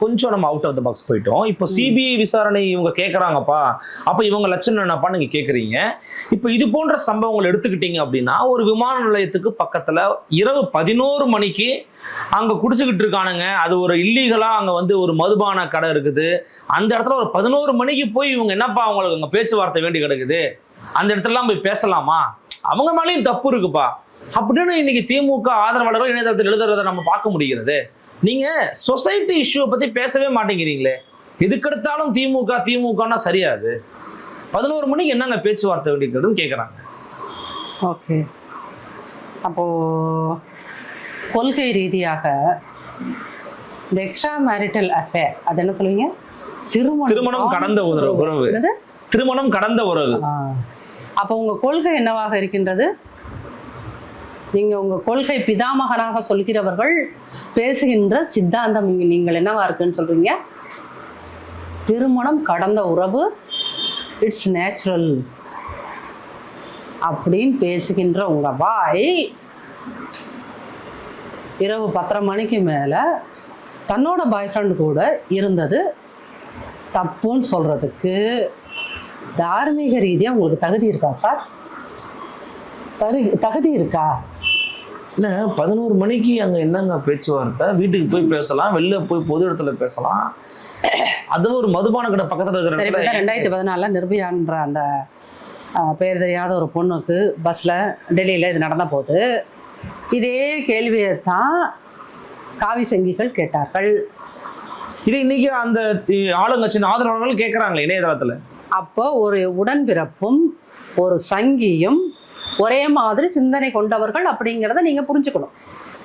கொஞ்சம் நம்ம out of the box போயிட்டோம். இப்போ சிபிஐ விசாரணை இவங்க கேட்குறாங்கப்பா, அப்போ இவங்க லட்சணம் என்னப்பா நீங்க கேட்குறீங்க. இப்போ இது போன்ற சம்பவங்கள் எடுத்துக்கிட்டீங்க அப்படின்னா, ஒரு விமான நிலையத்துக்கு பக்கத்துல இரவு 11 மணிக்கு அங்க குடிச்சுக்கிட்டு இருக்கானுங்க. அது ஒரு இல்லீகலா அங்க வந்து ஒரு மதுபான கடை இருக்குது. அந்த இடத்துல ஒரு 11 மணிக்கு போய் இவங்க என்னப்பா அவங்களுக்கு அங்க பேச்சுவார்த்தை வேண்டி கிடக்குது, அந்த இடத்துலலாம் போய் பேசலாமா? அவங்க மேலேயும் தப்பு இருக்குப்பா அப்படின்னு இன்னைக்கு திமுக ஆதரவாளர்கள் இணையதளத்தில் எழுதுறதை நம்ம பார்க்க முடிகிறது. நீங்க சொசைட்டி இஷ்யூவை பத்தி பேசவே மாட்டேங்கிறீங்களே. எதுக்கெடுத்தாலும் திமுக திமுகனா சரியாது. 11 மணிக்கு என்னங்க பேச்சுவார்த்தை வேண்டியிருக்குன்னு கேட்குறாங்க. ஓகே, அப்போ கொள்கை ரீதியாக இந்த எக்ஸ்ட்ரா மேரிட்டல் அஃபேர் அது என்ன சொல்லுவீங்க? திருமணம் கடந்த உறவு. திருமணம் கடந்த உறவு. அப்போ உங்க கொள்கை என்னவாக இருக்கின்றது? நீங்க உங்க கொள்கை பிதாமகனாக சொல்கிறவர்கள் பேசுகின்ற சித்தாந்தம் நீங்கள் என்னவா இருக்குன்னு சொல்றீங்க? திருமணம் கடந்த உறவு, இட்ஸ் நேச்சுரல் அப்படின்னு பேசுகின்ற உங்க வாய் இரவு 10:30 மணிக்கு மேல தன்னோட பாய் ஃப்ரெண்ட் கூட இருந்தது தப்புன்னு சொல்றதுக்கு தார்மீக ரீதியா உங்களுக்கு தகுதி இருக்கா சார்? தகுதி இருக்கா? இல்லை, 11 மணிக்கு அங்கே என்னங்க பேச்சுவார்த்தை? வீட்டுக்கு போய் பேசலாம், வெளில போய் பொது இடத்துல பேசலாம். அதுவும் ஒரு மதுபான கடை பக்கத்தில் இருக்கிற 2014 நிர்பயான்ற அந்த பெயர் தெரியாத ஒரு பொண்ணுக்கு பஸ்ஸில் டெல்லியில் இது நடந்த போது இதே கேள்வியை தான் காவி சங்கிகள் கேட்டார்கள். இது இன்னைக்கு அந்த ஆளுங்கட்சியின் ஆதரவாளர்கள் கேட்குறாங்களே இணையதளத்தில். அப்போ ஒரு உடன்பிறப்பும் ஒரு சங்கியும் ஒரே மாதிரி சிந்தனை கொண்டவர்கள் அப்படிங்கிறத நீங்க புரிஞ்சுக்கணும்.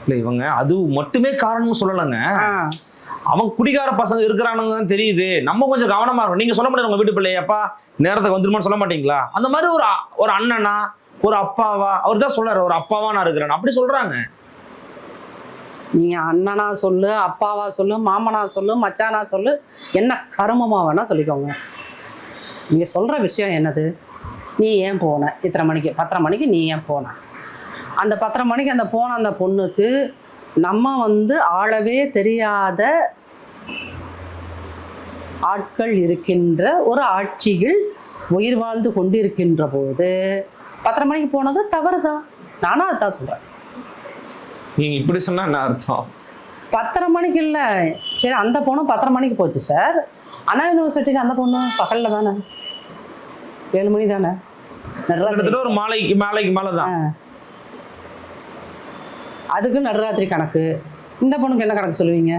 இல்லை, இவங்க அது மட்டுமே காரணம்னு சொல்லலைங்க. அவங்க குடிகார பசங்க இருக்கிறானுங்க தான் தெரியுது. நம்ம கொஞ்சம் கவனமா இருக்கும். நீங்க சொல்ல முடியாது உங்க வீட்டு பிள்ளையப்பா நேரத்துக்கு வந்துருமான்னு சொல்ல மாட்டீங்களா? அந்த மாதிரி ஒரு அண்ணனா ஒரு அப்பாவா அவர் தான் சொல்றாரு, ஒரு அப்பாவா நான் இருக்கிறேன் அப்படி சொல்றாங்க. நீங்க அண்ணனா சொல்லு, அப்பாவா சொல்லு, மாமனா சொல்லு, மச்சானா சொல்லு, என்ன கருமமா வேணா சொல்லிக்கோங்க. நீங்க சொல்ற விஷயம் என்னது? நீ ஏன் போன இத்தனை மணிக்கு 10:30 மணிக்கு நீ ஏன் போன? அந்த 10:30 மணிக்கு அந்த போன அந்த பொண்ணுக்கு நம்ம வந்து ஆளவே தெரியாத ஆட்கள் இருக்கின்ற ஒரு ஆட்சியில் உயிர் வாழ்ந்து கொண்டிருக்கின்ற போது 10:30 மணிக்கு போனது தவறுதான். நானும் அதான் சொல்றேன். நீங்க இப்படி சொன்னா என்ன அர்த்தம்? 10:30 மணிக்கு இல்லை, சரி அந்த பொண்ணு 10:30 மணிக்கு போச்சு சார். அண்ணா யூனிவர்சிட்டிக்கு அந்த பொண்ணு பகல்ல தானே, 7 மணி தானே, ஒரு மாலைக்கு மேல தான். அதுக்கு நடுராத்திரி கணக்கு. இந்த பொண்ணுக்கு என்ன கணக்கு சொல்லுவீங்க?